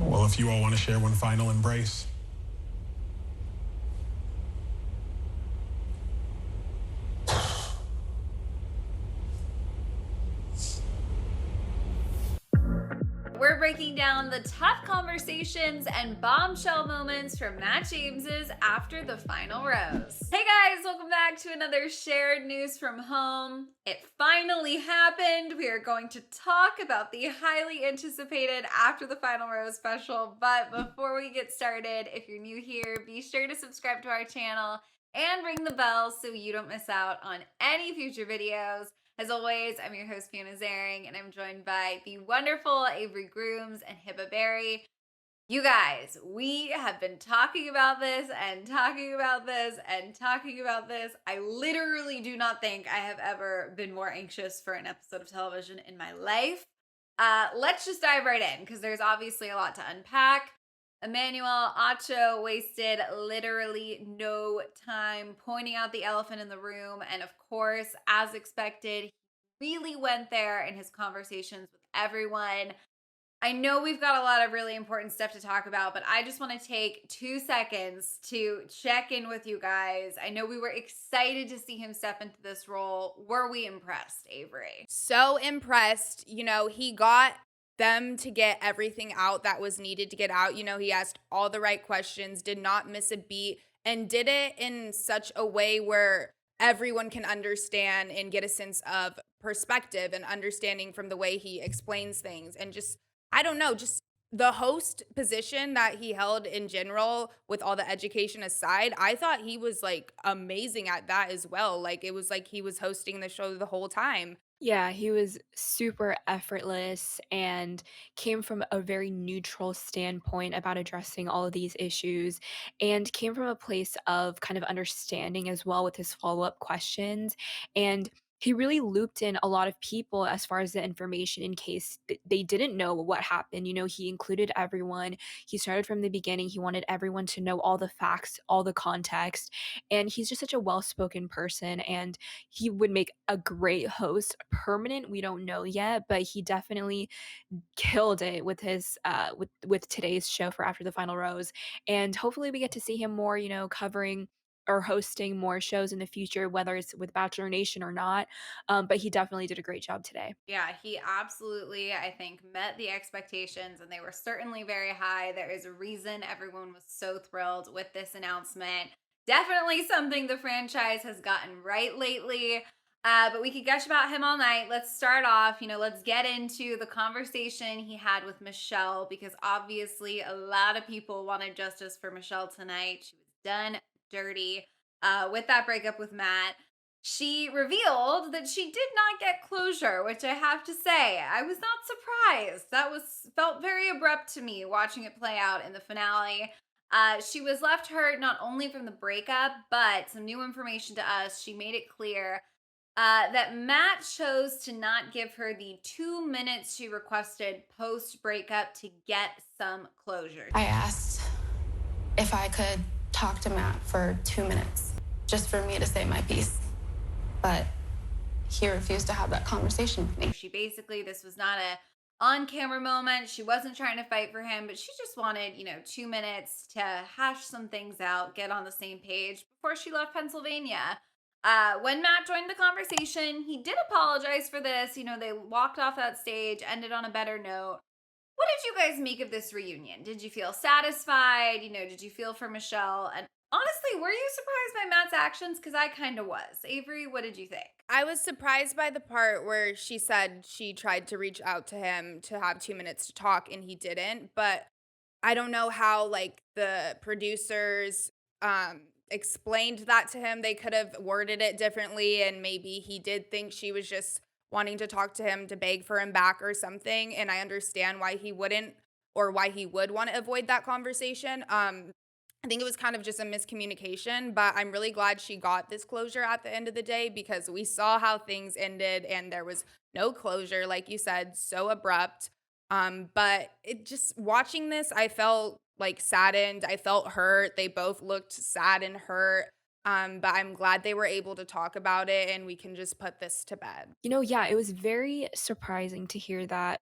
Well, if you all want to share one final embrace. We're breaking down the tough conversations and bombshell moments from Matt James's After the Final Rose. Hey guys, welcome back to another shared news from home. It finally happened. We are going to talk about the highly anticipated After the Final Rose special. But before we get started, if you're new here, be sure to subscribe to our channel and ring the bell so you don't miss out on any future videos. As always, I'm your host, Fiona Zaring, and I'm joined by the wonderful Avery Grooms and Hibba Berry. You guys, we have been talking about this and talking about this and talking about this. I literally do not think I have ever been more anxious for an episode of television in my life. Let's just dive right in because there's obviously a lot to unpack. Emmanuel Acho wasted literally no time pointing out the elephant in the room. And of course, as expected, he really went there in his conversations with everyone. I know we've got a lot of really important stuff to talk about, but I just want to take 2 seconds to check in with you guys. I know we were excited to see him step into this role. Were we impressed, Avery? So impressed. He got them to get everything out that was needed to get out. He asked all the right questions, did not miss a beat, and did it in such a way where everyone can understand and get a sense of perspective and understanding from the way he explains things. And just, I don't know, just the host position that he held in general, with all the education aside, I thought he was like amazing at that as well. Like it was like he was hosting the show the whole time. Yeah, he was super effortless and came from a very neutral standpoint about addressing all of these issues and came from a place of kind of understanding as well with his follow-up questions. And he really looped in a lot of people as far as the information in case they didn't know what happened. He included everyone. He started from the beginning. He wanted everyone to know all the facts, all the context. And he's just such a well-spoken person. And he would make a great host. Permanent, we don't know yet, but he definitely killed it with his with today's show for After the Final Rose. And hopefully we get to see him more, covering or hosting more shows in the future, whether it's with Bachelor Nation or not. But he definitely did a great job today. Yeah, he absolutely, I think, met the expectations and they were certainly very high. There is a reason everyone was so thrilled with this announcement. Definitely something the franchise has gotten right lately. But we could gush about him all night. Let's start off, let's get into the conversation he had with Michelle because obviously a lot of people wanted justice for Michelle tonight. She was done dirty with that breakup with Matt. She revealed that she did not get closure, which I have to say, I was not surprised. That was felt very abrupt to me watching it play out in the finale. She was left hurt not only from the breakup, but some new information to us. She made it clear that Matt chose to not give her the 2 minutes she requested post breakup to get some closure. I asked if I could talk to Matt for 2 minutes, just for me to say my piece. But he refused to have that conversation with me. She basically, this was not a on camera moment. She wasn't trying to fight for him, but she just wanted, 2 minutes to hash some things out, get on the same page before she left Pennsylvania. When Matt joined the conversation, he did apologize for this. They walked off that stage, ended on a better note. What did you guys make of this reunion? Did you feel satisfied? Did you feel for Michelle? And honestly, were you surprised by Matt's actions? Because I kind of was. Avery, what did you think? I was surprised by the part where she said she tried to reach out to him to have 2 minutes to talk and he didn't. But I don't know how like the producers explained that to him. They could have worded it differently and maybe he did think she was just wanting to talk to him to beg for him back or something. And I understand why he wouldn't or why he would want to avoid that conversation. I think it was kind of just a miscommunication, but I'm really glad she got this closure at the end of the day because we saw how things ended and there was no closure, like you said, so abrupt. But it just watching this, I felt like saddened. I felt hurt. They both looked sad and hurt. But I'm glad they were able to talk about it and we can just put this to bed. Yeah, it was very surprising to hear that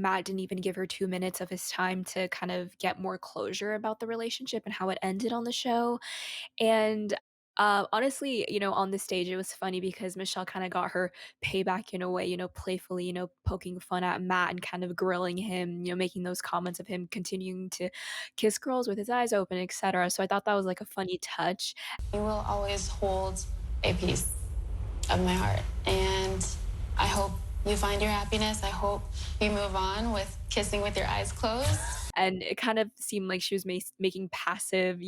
Matt didn't even give her 2 minutes of his time to kind of get more closure about the relationship and how it ended on the show. And, honestly, on the stage, it was funny because Michelle kinda got her payback in a way, playfully, poking fun at Matt and kind of grilling him, making those comments of him continuing to kiss girls with his eyes open, etcetera. So I thought that was, like, a funny touch. You will always hold a piece of my heart. And I hope you find your happiness. I hope you move on with kissing with your eyes closed. And it kind of seemed like she was making passive,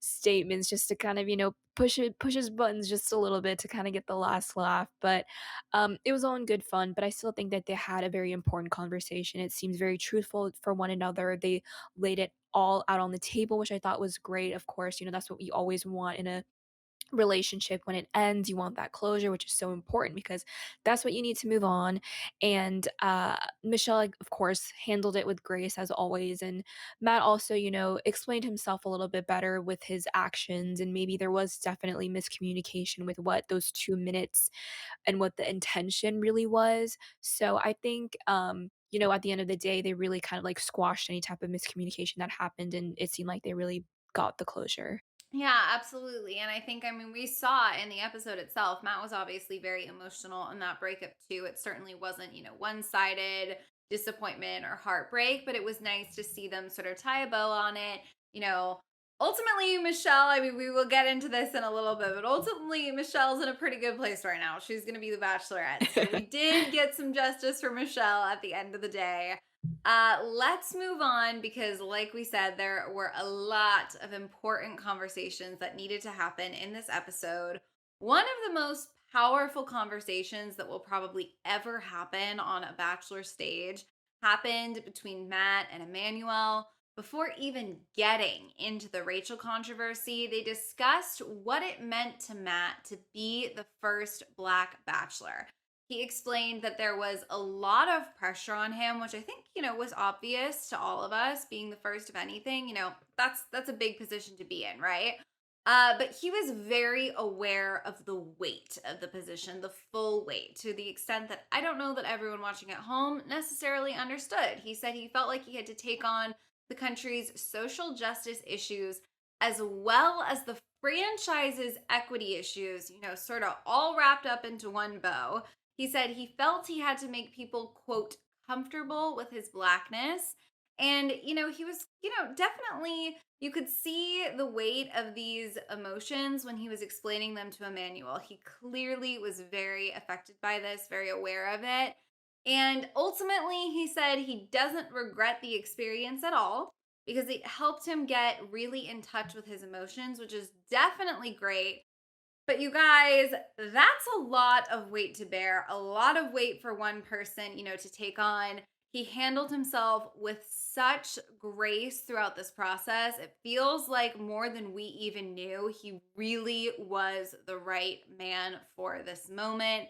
statements just to kind of, push his buttons just a little bit to kind of get the last laugh. But it was all in good fun. But I still think that they had a very important conversation. It seems very truthful for one another. They laid it all out on the table, which I thought was great. Of course, that's what we always want in a relationship. When it ends, you want that closure, which is so important because that's what you need to move on. And Michelle, like, of course, handled it with grace as always. And Matt also, explained himself a little bit better with his actions, and maybe there was definitely miscommunication with what those 2 minutes and what the intention really was. So I think at the end of the day, they really kind of like squashed any type of miscommunication that happened, and it seemed like they really got the closure. Yeah, absolutely. And I think, I mean, we saw in the episode itself, Matt was obviously very emotional in that breakup too. It certainly wasn't, one sided disappointment or heartbreak, but it was nice to see them sort of tie a bow on it. You know, ultimately, Michelle, I mean, we will get into this in a little bit, but ultimately, Michelle's in a pretty good place right now. She's going to be the Bachelorette. So we did get some justice for Michelle at the end of the day. Let's move on because, like we said, there were a lot of important conversations that needed to happen in this episode. One of the most powerful conversations that will probably ever happen on a Bachelor stage happened between Matt and Emmanuel. Before even getting into the Rachel controversy, they discussed what it meant to Matt to be the first Black Bachelor. He explained that there was a lot of pressure on him, which I think, was obvious to all of us. Being the first of anything, that's a big position to be in, right? But he was very aware of the weight of the position, the full weight, to the extent that I don't know that everyone watching at home necessarily understood. He said he felt like he had to take on the country's social justice issues as well as the franchise's equity issues, sort of all wrapped up into one bow. He said he felt he had to make people, quote, comfortable with his Blackness. And, he was, definitely, you could see the weight of these emotions when he was explaining them to Emmanuel. He clearly was very affected by this, very aware of it. And ultimately, he said he doesn't regret the experience at all because it helped him get really in touch with his emotions, which is definitely great. But you guys, that's a lot of weight to bear, a lot of weight for one person, to take on. He handled himself with such grace throughout this process. It feels like more than we even knew. He really was the right man for this moment.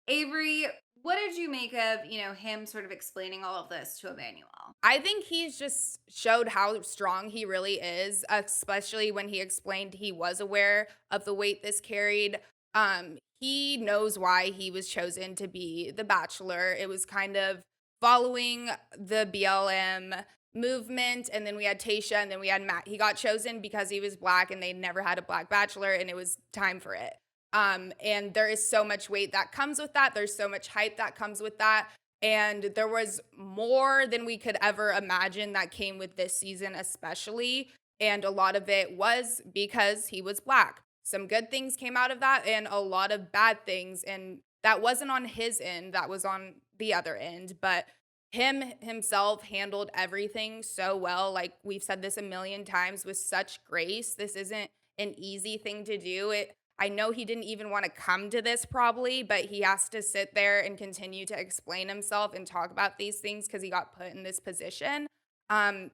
Avery, what did you make of, him sort of explaining all of this to Emmanuel? I think he's just showed how strong he really is, especially when he explained he was aware of the weight this carried. He knows why he was chosen to be the Bachelor. It was kind of following the BLM movement, and then we had Tayshia, and then we had Matt. He got chosen because he was Black, and they never had a Black Bachelor, and it was time for it. And there is so much weight that comes with that. There's so much hype that comes with that. And there was more than we could ever imagine that came with this season, especially. And a lot of it was because he was Black. Some good things came out of that and a lot of bad things. And that wasn't on his end, that was on the other end. But him himself handled everything so well. Like we've said this a million times, with such grace. This isn't an easy thing to do. I know he didn't even want to come to this probably, but he has to sit there and continue to explain himself and talk about these things because he got put in this position. And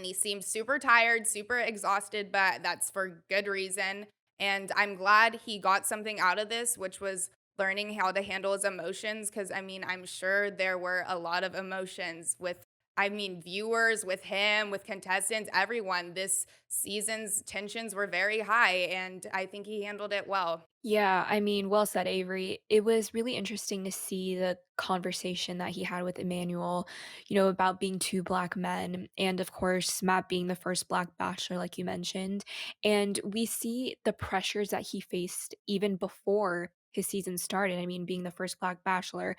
he seemed super tired, super exhausted, but that's for good reason. And I'm glad he got something out of this, which was learning how to handle his emotions. Because, I'm sure there were a lot of emotions with I mean, viewers, with him, with contestants, everyone. This season's tensions were very high, and I think he handled it well. Yeah, I mean, well said, Avery. It was really interesting to see the conversation that he had with Emmanuel, about being two black men, and of course, Matt being the first black bachelor, like you mentioned. And we see the pressures that he faced even before his season started. I mean, being the first black bachelor,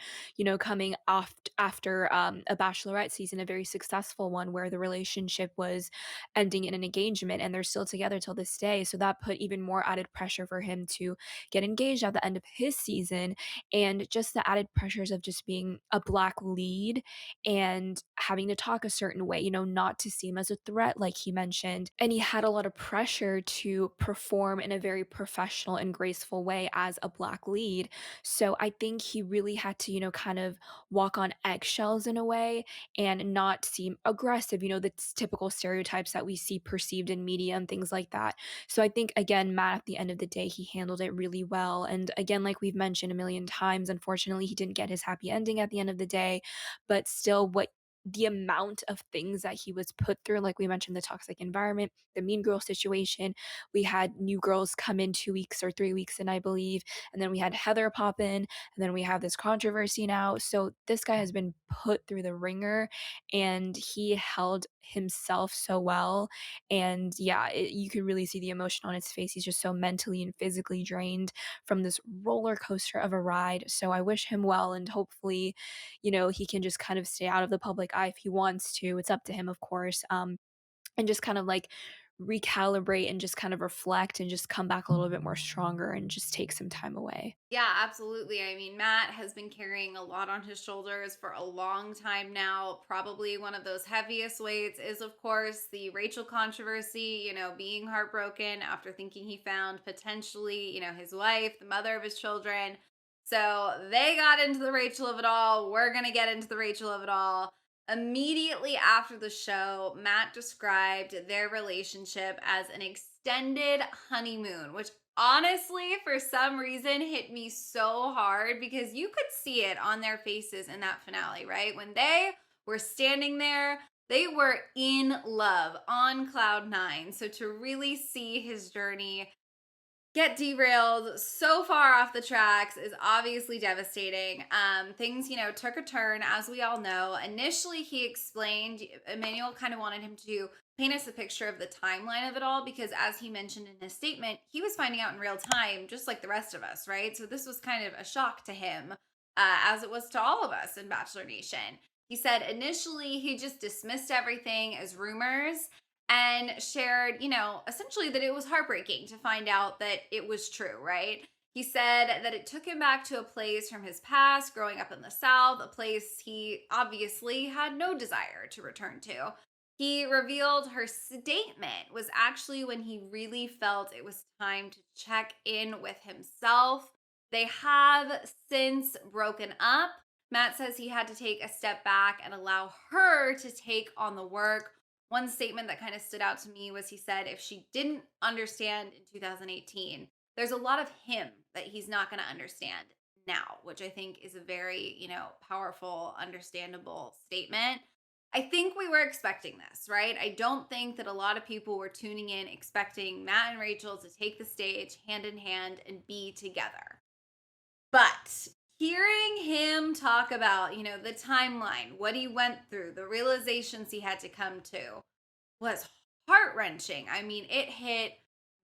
coming off after a bachelorette season, a very successful one where the relationship was ending in an engagement and they're still together till this day. So that put even more added pressure for him to get engaged at the end of his season, and just the added pressures of just being a black lead and having to talk a certain way, not to seem as a threat like he mentioned. And he had a lot of pressure to perform in a very professional and graceful way as a black lead. So I think he really had to, kind of walk on eggshells in a way and not seem aggressive, the typical stereotypes that we see perceived in media and things like that. So I think again, Matt, at the end of the day, he handled it really well. And again, like we've mentioned a million times, unfortunately, he didn't get his happy ending at the end of the day. But still, what the amount of things that he was put through, like we mentioned, the toxic environment, the mean girl situation. We had new girls come in 2 weeks or 3 weeks in, I believe. And then we had Heather pop in. And then we have this controversy now. So this guy has been put through the ringer and he held himself so well. And yeah, you could really see the emotion on his face. He's just so mentally and physically drained from this roller coaster of a ride. So I wish him well, and hopefully, he can just kind of stay out of the public eye if he wants to. It's up to him, of course. And just kind of like recalibrate and just kind of reflect and just come back a little bit more stronger and just take some time away. Yeah, absolutely. I mean, Matt has been carrying a lot on his shoulders for a long time now. Probably one of those heaviest weights is, of course, the Rachel controversy, being heartbroken after thinking he found potentially, his wife, the mother of his children. So they got into the Rachel of it all. We're going to get into the Rachel of it all. Immediately after the show, Matt described their relationship as an extended honeymoon, which honestly, for some reason, hit me so hard because you could see it on their faces in that finale, right? When they were standing there, they were in love on cloud nine. So to really see his journey get derailed so far off the tracks is obviously devastating. Things, took a turn, as we all know. Initially, he explained, Emmanuel kind of wanted him to paint us a picture of the timeline of it all because, as he mentioned in his statement, he was finding out in real time, just like the rest of us, right? So this was kind of a shock to him, as it was to all of us in Bachelor Nation. He said initially he just dismissed everything as rumors and shared, essentially that it was heartbreaking to find out that it was true, right? He said that it took him back to a place from his past, growing up in the South, a place he obviously had no desire to return to. He revealed her statement was actually when he really felt it was time to check in with himself. They have since broken up. Matt says he had to take a step back and allow her to take on the work. One statement that kind of stood out to me was he said if she didn't understand in 2018, there's a lot of him that he's not going to understand now, which I think is a very, powerful, understandable statement. I think we were expecting this, right? I don't think that a lot of people were tuning in expecting Matt and Rachel to take the stage hand in hand and be together. But hearing him talk about, the timeline, what he went through, the realizations he had to come to was heart wrenching. I mean, it hit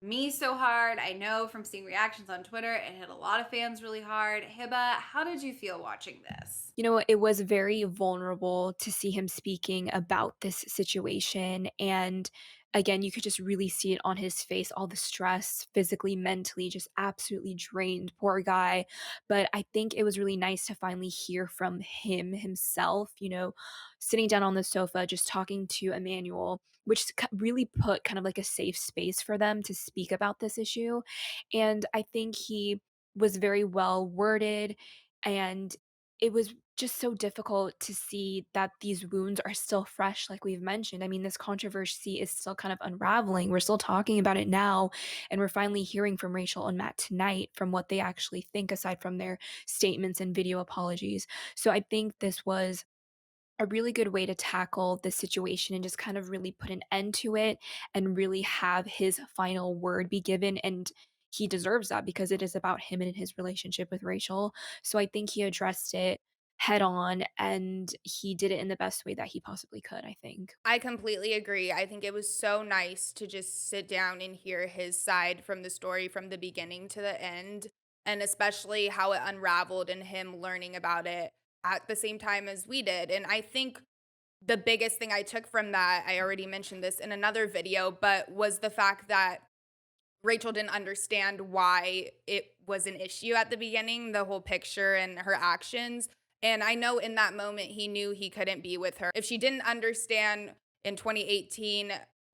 me so hard. I know from seeing reactions on Twitter, it hit a lot of fans really hard. Hiba, how did you feel watching this? It was very vulnerable to see him speaking about this situation. And again, you could just really see it on his face, all the stress, physically, mentally, just absolutely drained. Poor guy. But I think it was really nice to finally hear from him himself, sitting down on the sofa, just talking to Emmanuel, which really put kind of like a safe space for them to speak about this issue. And I think he was very well worded, and it was just so difficult to see that these wounds are still fresh, like we've mentioned. I mean, this controversy is still kind of unraveling. We're still talking about it now, and we're finally hearing from Rachel and Matt tonight from what they actually think, aside from their statements and video apologies. So I think this was a really good way to tackle the situation and just kind of really put an end to it and really have his final word be given. And he deserves that because it is about him and his relationship with Rachel. So I think he addressed it head on and he did it in the best way that he possibly could, I think. I completely agree. I think it was so nice to just sit down and hear his side from the story from the beginning to the end, and especially how it unraveled and him learning about it at the same time as we did. And I think the biggest thing I took from that, I already mentioned this in another video, but was the fact that Rachel didn't understand why it was an issue at the beginning, the whole picture and her actions. And I know in that moment he knew he couldn't be with her. If she didn't understand in 2018,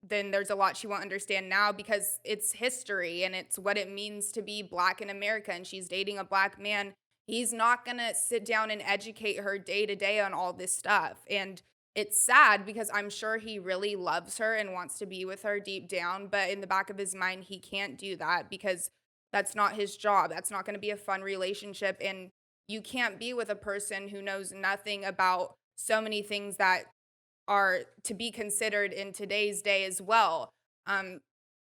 then there's a lot she won't understand now because it's history and it's what it means to be Black in America. And she's dating a Black man. He's not going to sit down and educate her day to day on all this stuff. And it's sad because I'm sure he really loves her and wants to be with her deep down, but in the back of his mind, he can't do that because that's not his job. That's not going to be a fun relationship. And you can't be with a person who knows nothing about so many things that are to be considered in today's day as well. And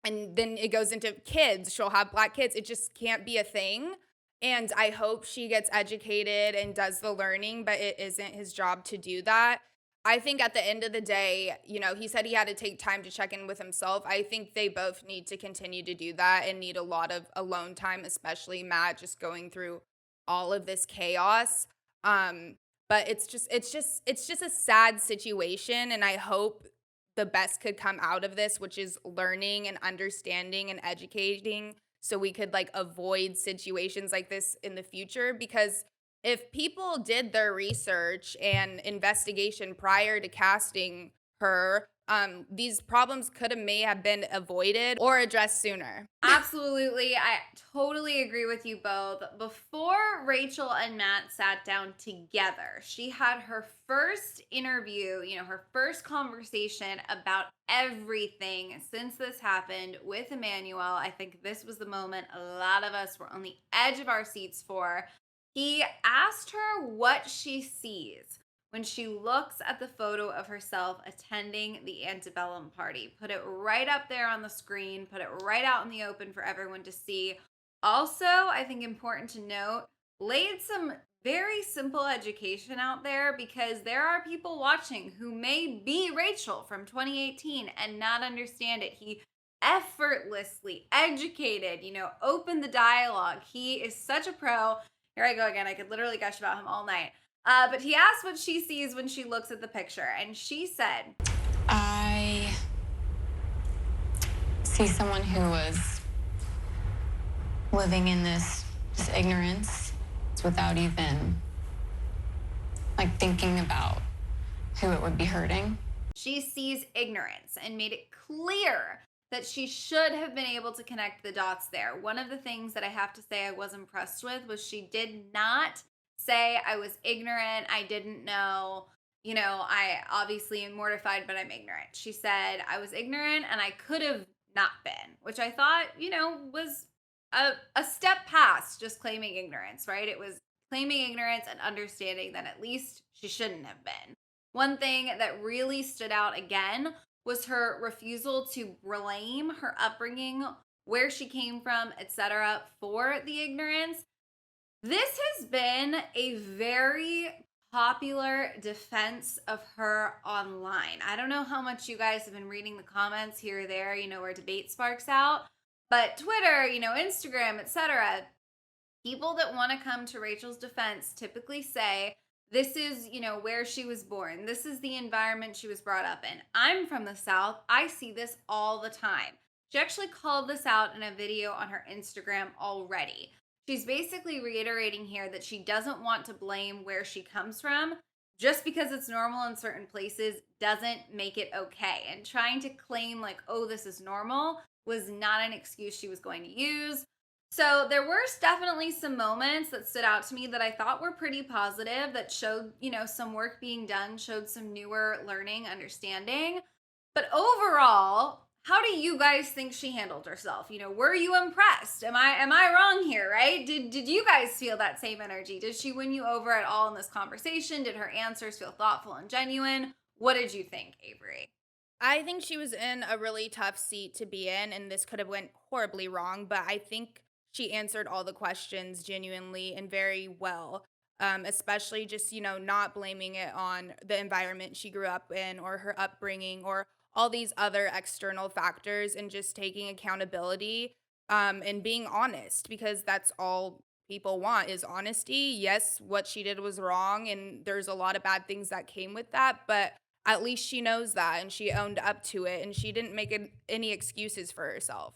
then it goes into kids. She'll have Black kids. It just can't be a thing. And I hope she gets educated and does the learning, but it isn't his job to do that. I think at the end of the day, he said he had to take time to check in with himself. I think they both need to continue to do that and need a lot of alone time, especially Matt just going through all of this chaos. But it's just a sad situation, and I hope the best could come out of this, which is learning and understanding and educating so we could like avoid situations like this in the future. Because if people did their research and investigation prior to casting her, these problems may have been avoided or addressed sooner. Absolutely. I totally agree with you both. Before Rachel and Matt sat down together, she had her first interview, her first conversation about everything since this happened with Emmanuel. I think this was the moment a lot of us were on the edge of our seats for. He asked her what she sees when she looks at the photo of herself attending the antebellum party. Put it right up there on the screen, put it right out in the open for everyone to see. Also, I think important to note, laid some very simple education out there because there are people watching who may be Rachel from 2018 and not understand it. He effortlessly educated, opened the dialogue. He is such a pro. Here I go again. I could literally gush about him all night. But he asked what she sees when she looks at the picture, and she said, I see someone who was living in this ignorance without even like thinking about who it would be hurting. She sees ignorance and made it clear that she should have been able to connect the dots there. One of the things that I have to say I was impressed with was she did not say I was ignorant, I didn't know, I obviously am mortified, but I'm ignorant. She said I was ignorant and I could have not been, which I thought, was a step past just claiming ignorance, right? It was claiming ignorance and understanding that at least she shouldn't have been. One thing that really stood out again was her refusal to blame her upbringing, where she came from, etc., for the ignorance. This has been a very popular defense of her online. I don't know how much you guys have been reading the comments here or there, where debate sparks out, but Twitter, Instagram, etc., people that want to come to Rachel's defense typically say, this is, where she was born. This is the environment she was brought up in. I'm from the South. I see this all the time. She actually called this out in a video on her Instagram already. She's basically reiterating here that she doesn't want to blame where she comes from. Just because it's normal in certain places doesn't make it okay. And trying to claim like, oh, this is normal was not an excuse she was going to use. So there were definitely some moments that stood out to me that I thought were pretty positive, that showed, some work being done, showed some newer learning, understanding. But overall, How do you guys think she handled herself? You know, were you impressed? Am I wrong here, right? Did you guys feel that same energy? Did she win you over at all in this conversation? Did her answers feel thoughtful and genuine? What did you think, Avery? I think she was in a really tough seat to be in, and this could have went horribly wrong, but I think she answered all the questions genuinely and very well. Especially just, not blaming it on the environment she grew up in or her upbringing or all these other external factors, and just taking accountability, and being honest, because that's all people want is honesty. Yes, what she did was wrong, and there's a lot of bad things that came with that, but at least she knows that and she owned up to it and she didn't make any excuses for herself.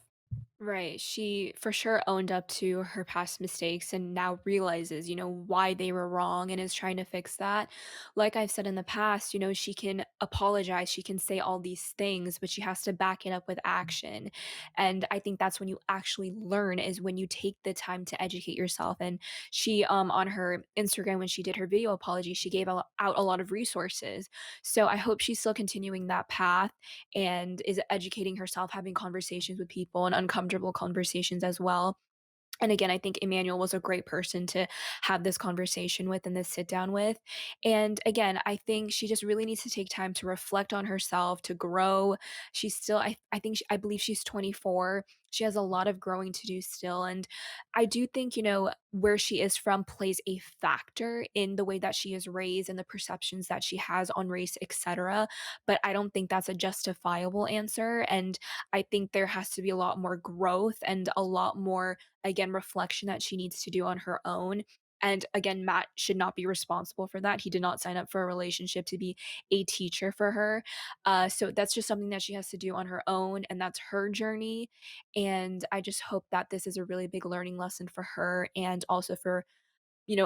Right. She for sure owned up to her past mistakes and now realizes, why they were wrong and is trying to fix that. Like I've said in the past, she can apologize, she can say all these things, but she has to back it up with action. And I think that's when you actually learn is when you take the time to educate yourself. And she on her Instagram when she did her video apology, she gave out a lot of resources. So I hope she's still continuing that path and is educating herself, having conversations with people and uncomfortable conversations as well. And again, I think Emmanuel was a great person to have this conversation with and this sit down with. And again, I think she just really needs to take time to reflect on herself, to grow. She's still, I think, I believe she's 24. She has a lot of growing to do still. And I do think, where she is from plays a factor in the way that she is raised and the perceptions that she has on race, etc. But I don't think that's a justifiable answer. And I think there has to be a lot more growth and a lot more again reflection that she needs to do on her own. And again, Matt should not be responsible for that. He did not sign up for a relationship to be a teacher for her. So that's just something that she has to do on her own, and that's her journey. And I just hope that this is a really big learning lesson for her and also for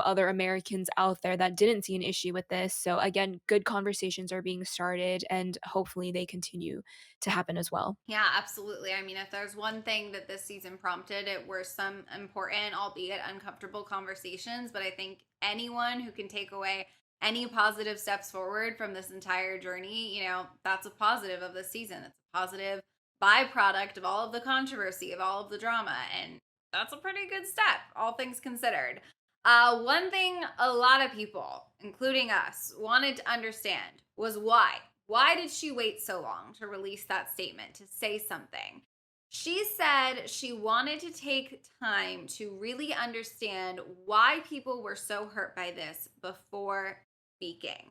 other Americans out there that didn't see an issue with this. So again, good conversations are being started and hopefully they continue to happen as well. Yeah, absolutely. I mean, if there's one thing that this season prompted, it were some important, albeit uncomfortable conversations. But I think anyone who can take away any positive steps forward from this entire journey, that's a positive of this season. It's a positive byproduct of all of the controversy, of all of the drama. And that's a pretty good step, all things considered. One thing a lot of people, including us, wanted to understand was why. Why did she wait so long to release that statement, to say something? She said she wanted to take time to really understand why people were so hurt by this before speaking.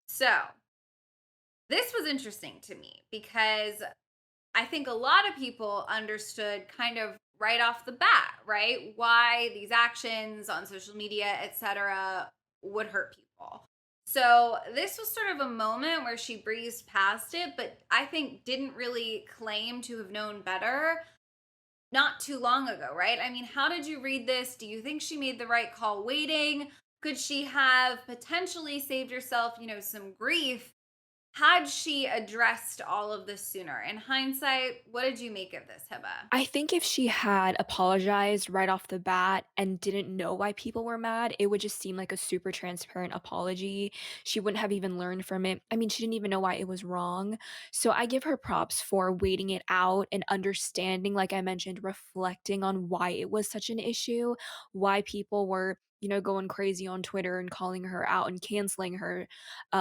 So, this was interesting to me because I think a lot of people understood kind of right off the bat, right? Why these actions on social media, etc., would hurt people. So this was sort of a moment where she breezed past it, but I think didn't really claim to have known better not too long ago, right? I mean, how did you read this? Do you think she made the right call waiting? Could she have potentially saved herself, some grief had she addressed all of this sooner? In hindsight, what did you make of this, Hiba? I think if she had apologized right off the bat and didn't know why people were mad, it would just seem like a super transparent apology. She wouldn't have even learned from it. I mean, she didn't even know why it was wrong. So I give her props for waiting it out and understanding, like I mentioned, reflecting on why it was such an issue, why people were going crazy on Twitter and calling her out and canceling her,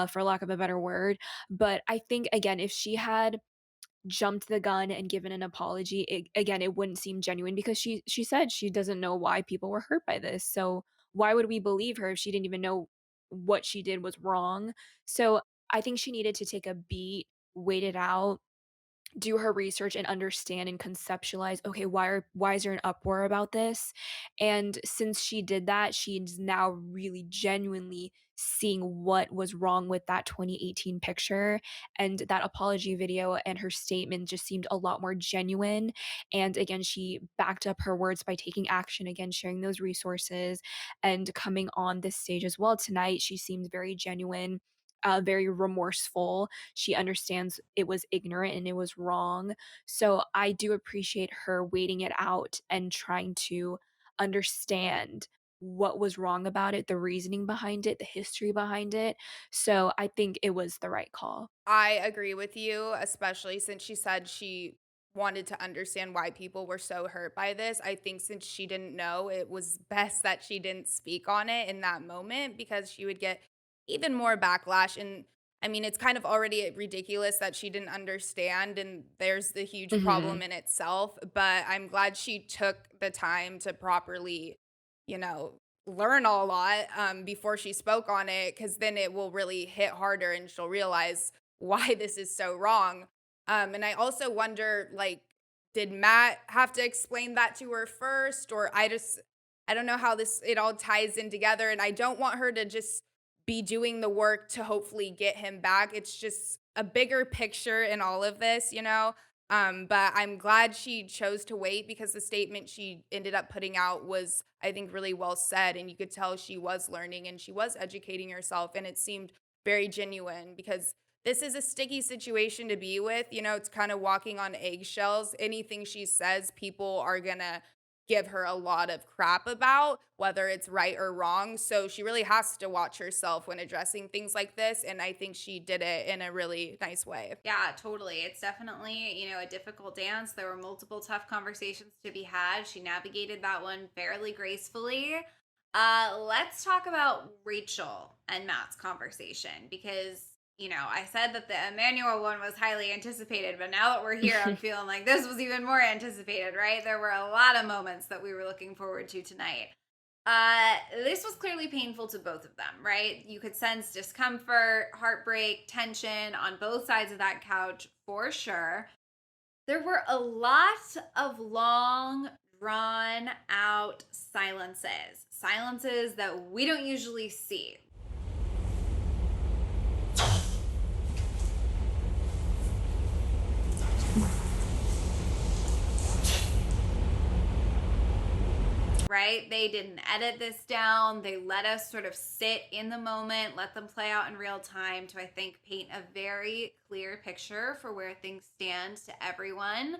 for lack of a better word. But I think, again, if she had jumped the gun and given an apology, again, it wouldn't seem genuine because she said she doesn't know why people were hurt by this. So why would we believe her if she didn't even know what she did was wrong? So I think she needed to take a beat, wait it out, do her research and understand and conceptualize, okay, why is there an uproar about this? And since she did that, she's now really genuinely seeing what was wrong with that 2018 picture, and that apology video and her statement just seemed a lot more genuine. And again, she backed up her words by taking action, again sharing those resources and coming on this stage as well tonight. She seemed very genuine, very remorseful. She understands it was ignorant and it was wrong. So I do appreciate her waiting it out and trying to understand what was wrong about it, the reasoning behind it, the history behind it. So I think it was the right call. I agree with you, especially since she said she wanted to understand why people were so hurt by this. I think since she didn't know, it was best that she didn't speak on it in that moment because she would get even more backlash. And I mean, it's kind of already ridiculous that she didn't understand, and there's the huge problem Mhm. in itself. But I'm glad she took the time to properly, you know, learn a lot before she spoke on it, because then it will really hit harder and she'll realize why this is so wrong. And I also wonder, like, did Matt have to explain that to her first? Or I don't know how this it all ties in together. And I don't want her to just be doing the work to hopefully get him back. It's just a bigger picture in all of this, you know? But I'm glad she chose to wait because the statement she ended up putting out was, I think, really well said. And you could tell she was learning and she was educating herself. And it seemed very genuine because this is a sticky situation to be with. You know, it's kind of walking on eggshells. Anything she says, people are going to give her a lot of crap about, whether it's right or wrong. So she really has to watch herself when addressing things like this. And I think she did it in a really nice way. Yeah, totally. It's definitely, a difficult dance. There were multiple tough conversations to be had. She navigated that one fairly gracefully. Let's talk about Rachel and Matt's conversation because, I said that the Emmanuel one was highly anticipated, but now that we're here, I'm feeling like this was even more anticipated, right? There were a lot of moments that we were looking forward to tonight. This was clearly painful to both of them, right? You could sense discomfort, heartbreak, tension on both sides of that couch for sure. There were a lot of long, drawn out silences that we don't usually see. Right? They didn't edit this down. They let us sort of sit in the moment, let them play out in real time to, I think, paint a very clear picture for where things stand to everyone.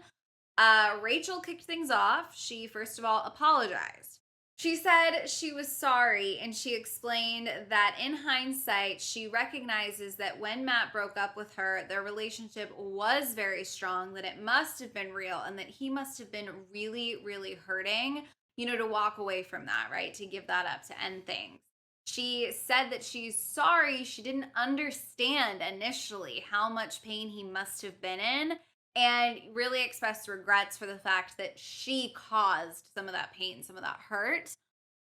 Rachel kicked things off. She, first of all, apologized. She said she was sorry, and she explained that in hindsight, she recognizes that when Matt broke up with her, their relationship was very strong, that it must have been real, and that he must have been really, really hurting, to walk away from that, right? To give that up, to end things. She said that she's sorry she didn't understand initially how much pain he must have been in, and really expressed regrets for the fact that she caused some of that pain, some of that hurt.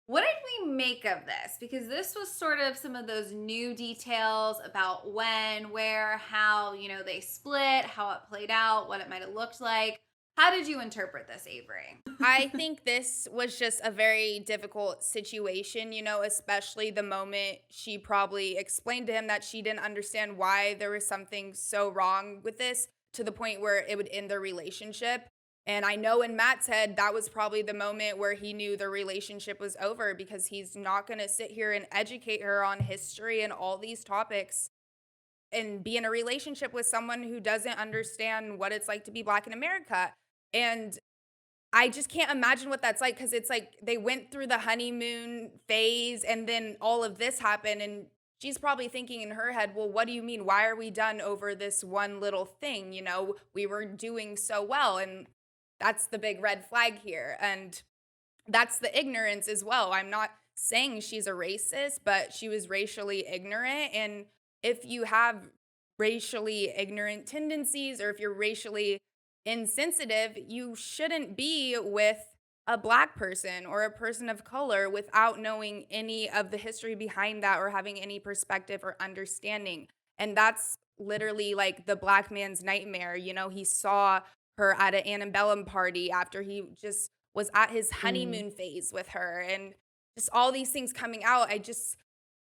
What did we make of this? Because this was sort of some of those new details about when, where, how, they split, how it played out, what it might have looked like. How did you interpret this, Avery? I think this was just a very difficult situation, especially the moment she probably explained to him that she didn't understand why there was something so wrong with this to the point where it would end their relationship. And I know in Matt's head, that was probably the moment where he knew the relationship was over because he's not going to sit here and educate her on history and all these topics and be in a relationship with someone who doesn't understand what it's like to be Black in America. And I just can't imagine what that's like because it's like they went through the honeymoon phase and then all of this happened. And she's probably thinking in her head, well, what do you mean? Why are we done over this one little thing? We were doing so well. And that's the big red flag here. And that's the ignorance as well. I'm not saying she's a racist, but she was racially ignorant. And if you have racially ignorant tendencies or if you're racially insensitive, you shouldn't be with a Black person or a person of color without knowing any of the history behind that or having any perspective or understanding. And that's literally like the Black man's nightmare. He saw her at an antebellum party after he just was at his Mm. honeymoon phase with her, and just all these things coming out.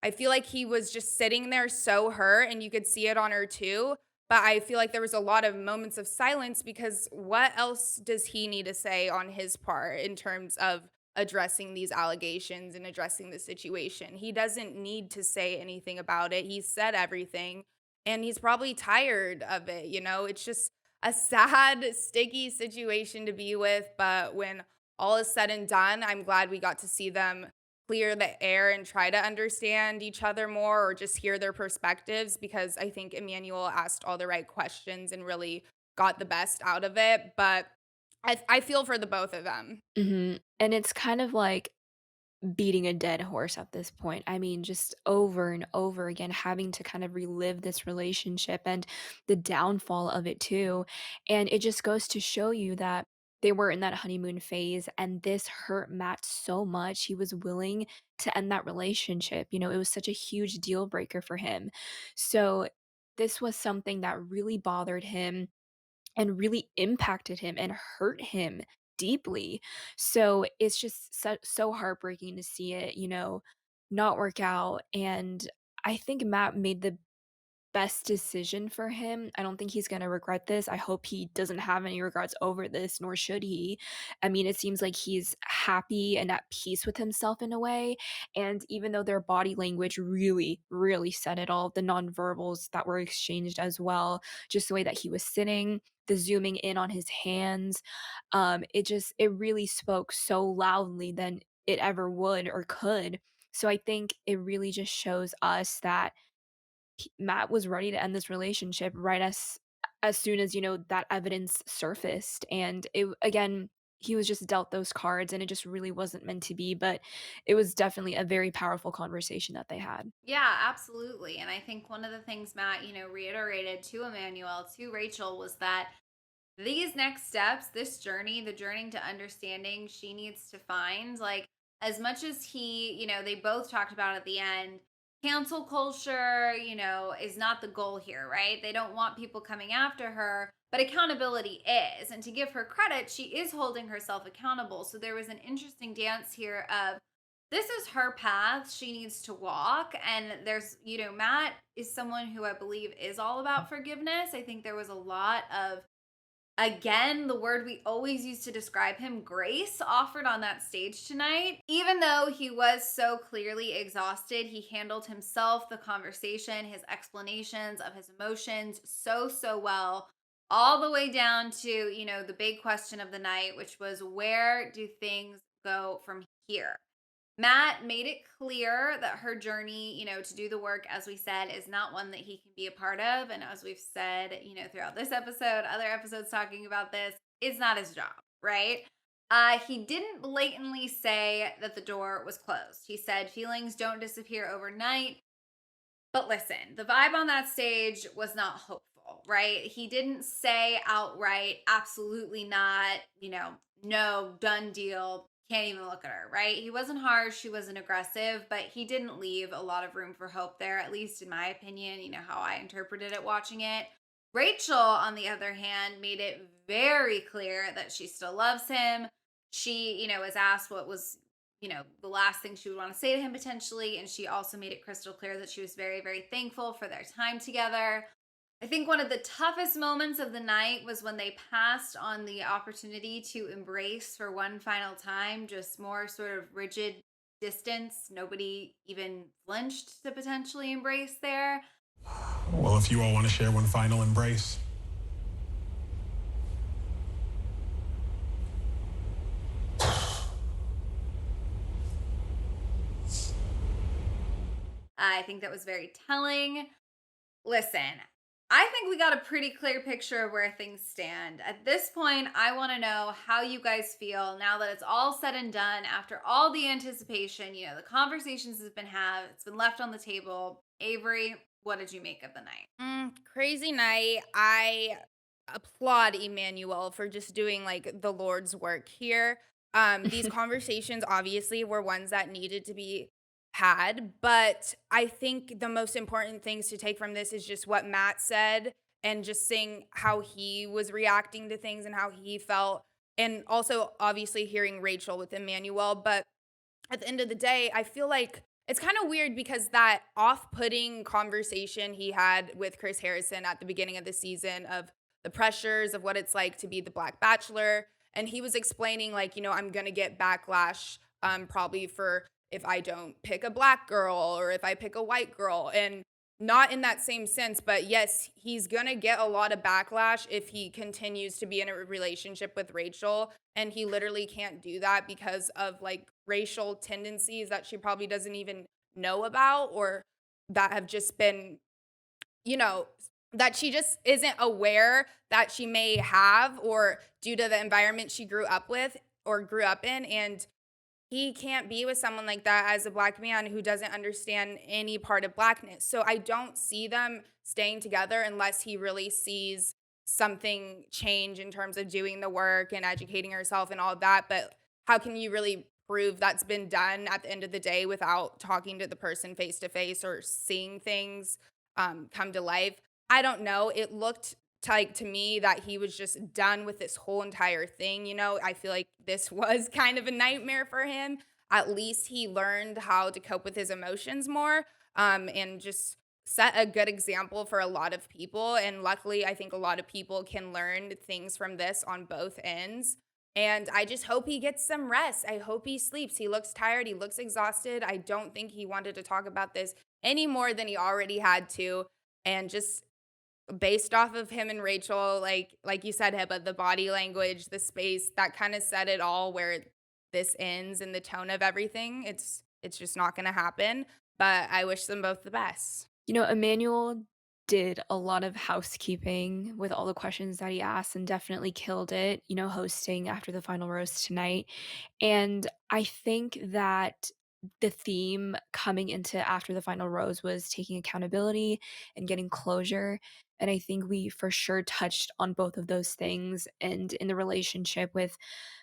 I feel like he was just sitting there so hurt, and you could see it on her too. But I feel like there was a lot of moments of silence because what else does he need to say on his part in terms of addressing these allegations and addressing the situation? He doesn't need to say anything about it. He said everything, and he's probably tired of it. It's just a sad, sticky situation to be with. But when all is said and done, I'm glad we got to see them clear the air and try to understand each other more or just hear their perspectives because I think Emmanuel asked all the right questions and really got the best out of it, but I feel for the both of them. And it's kind of like beating a dead horse at this point. I mean, just over and over again, having to kind of relive this relationship and the downfall of it too. And it just goes to show you that they were in that honeymoon phase, and this hurt Matt so much. He was willing to end that relationship. It was such a huge deal breaker for him. So, this was something that really bothered him and really impacted him and hurt him deeply. So it's just so heartbreaking to see it, not work out. And I think Matt made the best decision for him. I don't think he's gonna regret this. I hope he doesn't have any regrets over this, nor should he. I mean, it seems like he's happy and at peace with himself in a way. And even though their body language really, really said it all, the nonverbals that were exchanged as well, just the way that he was sitting, the zooming in on his hands, it really spoke so loudly than it ever would or could. So I think it really just shows us that Matt was ready to end this relationship right as soon as, that evidence surfaced, and it again, he was just dealt those cards, and it just really wasn't meant to be, but it was definitely a very powerful conversation that they had. Yeah, absolutely. And I think one of the things Matt, reiterated to Emmanuel, to Rachel, was that these next steps, this journey, the journey to understanding she needs to find, like, as much as they both talked about at the end, cancel culture, is not the goal here, right? They don't want people coming after her, but accountability is. And to give her credit, she is holding herself accountable. So there was an interesting dance here of, this is her path she needs to walk. And there's, Matt is someone who I believe is all about forgiveness. I think there was a lot of, again, the word we always use to describe him, grace, offered on that stage tonight. Even though he was so clearly exhausted, he handled himself, the conversation, his explanations of his emotions so well, all the way down to, the big question of the night, which was, where do things go from here? Matt made it clear that her journey, to do the work, as we said, is not one that he can be a part of. And as we've said, throughout this episode, other episodes talking about this, it's not his job, right? He didn't blatantly say that the door was closed. He said feelings don't disappear overnight. But listen, the vibe on that stage was not hopeful, right? He didn't say outright, absolutely not, no, done deal, can't even look at her, right? He wasn't harsh, he wasn't aggressive, but he didn't leave a lot of room for hope there, at least in my opinion, how I interpreted it watching it. Rachel, on the other hand, made it very clear that she still loves him. She, was asked what was, the last thing she would want to say to him potentially. And she also made it crystal clear that she was very, very thankful for their time together. I think one of the toughest moments of the night was when they passed on the opportunity to embrace for one final time, just more sort of rigid distance. Nobody even flinched to potentially embrace there. Well, if you all want to share one final embrace. I think that was very telling. Listen, I think we got a pretty clear picture of where things stand. At this point, I want to know how you guys feel now that it's all said and done, after all the anticipation, the conversations has been had, it's been left on the table. Avery, what did you make of the night? Crazy night. I applaud Emmanuel for just doing like the Lord's work here. These conversations obviously were ones that needed to be had, but I think the most important things to take from this is just what Matt said and just seeing how he was reacting to things and how he felt. And also obviously hearing Rachel with Emmanuel. But at the end of the day, I feel like it's kind of weird because that off-putting conversation he had with Chris Harrison at the beginning of the season of the pressures of what it's like to be the Black Bachelor, and he was explaining like, I'm gonna get backlash, probably for if I don't pick a black girl or if I pick a white girl, and not in that same sense, but yes, he's gonna get a lot of backlash if he continues to be in a relationship with Rachel. And he literally can't do that because of like racial tendencies that she probably doesn't even know about or that have just been, you know, that she just isn't aware that she may have, or due to the environment she grew up with or grew up in. And he can't be with someone like that as a black man who doesn't understand any part of blackness. So I don't see them staying together unless he really sees something change in terms of doing the work and educating herself and all of that. But how can you really prove that's been done at the end of the day without talking to the person face to face or seeing things come to life? I don't know. It looked like to me that he was just done with this whole entire thing. I feel like this was kind of a nightmare for him. At least he learned how to cope with his emotions more, and just set a good example for a lot of people. And luckily, I think a lot of people can learn things from this on both ends. And I just hope he gets some rest. I hope he sleeps. He looks tired. He looks exhausted. I don't think he wanted to talk about this any more than he already had to. And just based off of him and Rachel, like you said, Hiba, the body language, the space, that kind of said it all where this ends and the tone of everything. It's just not gonna happen. But I wish them both the best. Emmanuel did a lot of housekeeping with all the questions that he asked and definitely killed it, hosting after the final roast tonight. And I think that the theme coming into after the final rose was taking accountability and getting closure. And I think we for sure touched on both of those things. And in the relationship with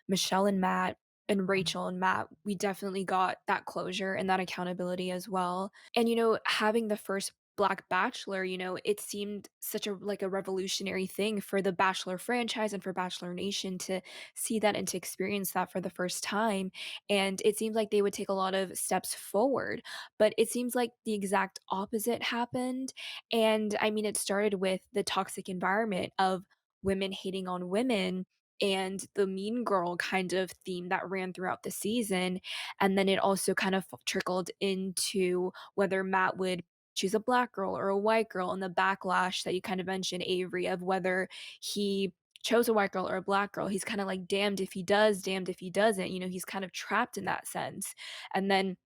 Michelle and Matt and Rachel and Matt, we definitely got that closure and that accountability as well. And having the first Black Bachelor, it seemed such a revolutionary thing for the Bachelor franchise and for Bachelor Nation to see that and to experience that for the first time. And it seemed like they would take a lot of steps forward, but it seems like the exact opposite happened. And I mean, it started with the toxic environment of women hating on women and the mean girl kind of theme that ran throughout the season. And then it also kind of trickled into whether Matt would choose a black girl or a white girl, and the backlash that you kind of mentioned, Avery, of whether he chose a white girl or a black girl. He's kind of like damned if he does, damned if he doesn't. He's kind of trapped in that sense. And then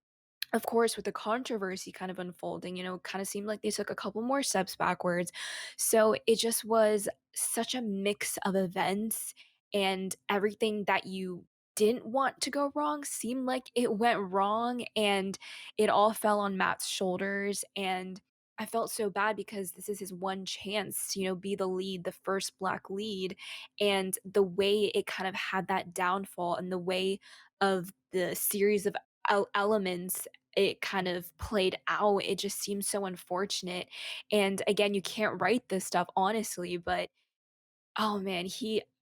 of course, with the controversy kind of unfolding, kind of seemed like they took a couple more steps backwards. So it just was such a mix of events, and everything that you didn't want to go wrong seemed like it went wrong, and it all fell on Matt's shoulders. And I felt so bad because this is his one chance to, be the lead, the first black lead. And the way it kind of had that downfall and the way of the series of elements it kind of played out, it just seems so unfortunate. And again, you can't write this stuff honestly, but oh man,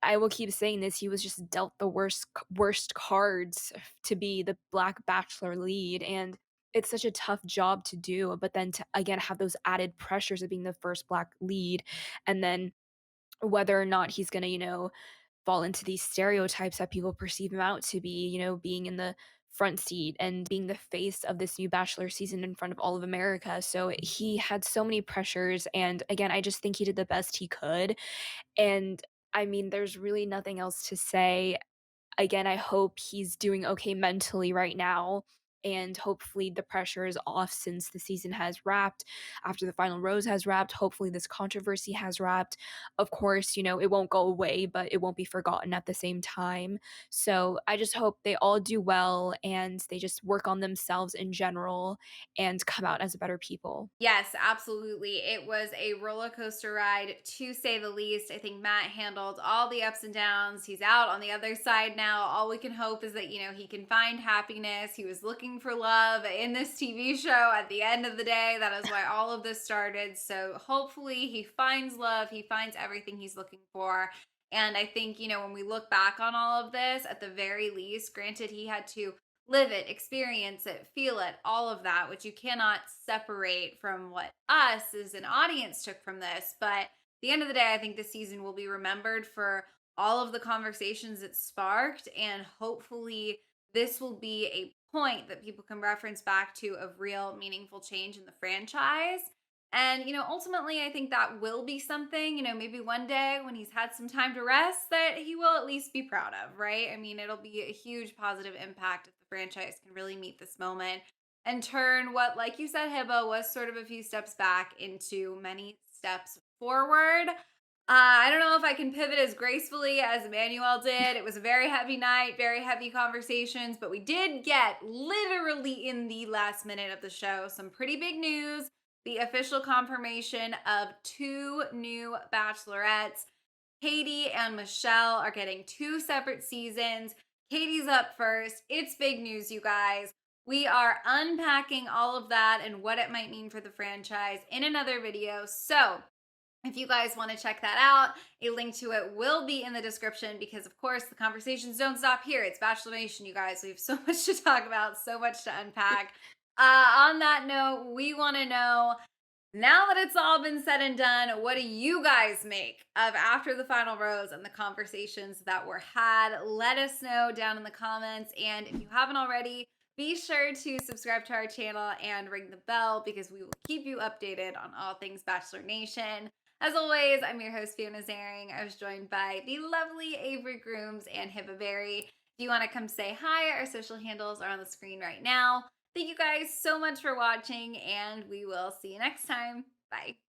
I will keep saying this, he was just dealt the worst cards to be the Black Bachelor lead. And it's such a tough job to do, but then to again have those added pressures of being the first black lead, and then whether or not he's gonna, fall into these stereotypes that people perceive him out to be, being in the front seat and being the face of this new Bachelor season in front of all of America. So he had so many pressures. And again, I just think he did the best he could. And I mean, there's really nothing else to say. Again, I hope he's doing okay mentally right now. And hopefully the pressure is off since the season has wrapped. After the final rose has wrapped, hopefully this controversy has wrapped. Of course, it won't go away, but it won't be forgotten at the same time. So I just hope they all do well and they just work on themselves in general and come out as better people. Yes, absolutely. It was a roller coaster ride, to say the least. I think Matt handled all the ups and downs. He's out on the other side now. All we can hope is that, he can find happiness. He was looking for love in this TV show at the end of the day. That is why all of this started. So hopefully he finds love. He finds everything he's looking for. And I think, when we look back on all of this, at the very least, granted, he had to live it, experience it, feel it, all of that, which you cannot separate from what us as an audience took from this. But at the end of the day, I think this season will be remembered for all of the conversations it sparked. And hopefully, this will be a point that people can reference back to of real meaningful change in the franchise. And, ultimately, I think that will be something, maybe one day when he's had some time to rest that he will at least be proud of, right? I mean, it'll be a huge positive impact if the franchise can really meet this moment and turn what, like you said, Hibbo, was sort of a few steps back into many steps forward. I don't know if I can pivot as gracefully as Emmanuel did. It was a very heavy night, very heavy conversations, but we did get literally in the last minute of the show some pretty big news. The official confirmation of 2 new Bachelorettes. Katie and Michelle are getting 2 separate seasons. Katie's up first. It's big news, you guys. We are unpacking all of that and what it might mean for the franchise in another video. So if you guys want to check that out, a link to it will be in the description because, of course, the conversations don't stop here. It's Bachelor Nation, you guys. We have so much to talk about, so much to unpack. On that note, we want to know, now that it's all been said and done, what do you guys make of After the Final Rose and the conversations that were had? Let us know down in the comments. And if you haven't already, be sure to subscribe to our channel and ring the bell because we will keep you updated on all things Bachelor Nation. As always, I'm your host, Fiona Zaring. I was joined by the lovely Avery Grooms and Hiba Berry. If you want to come say hi, our social handles are on the screen right now. Thank you guys so much for watching, and we will see you next time. Bye.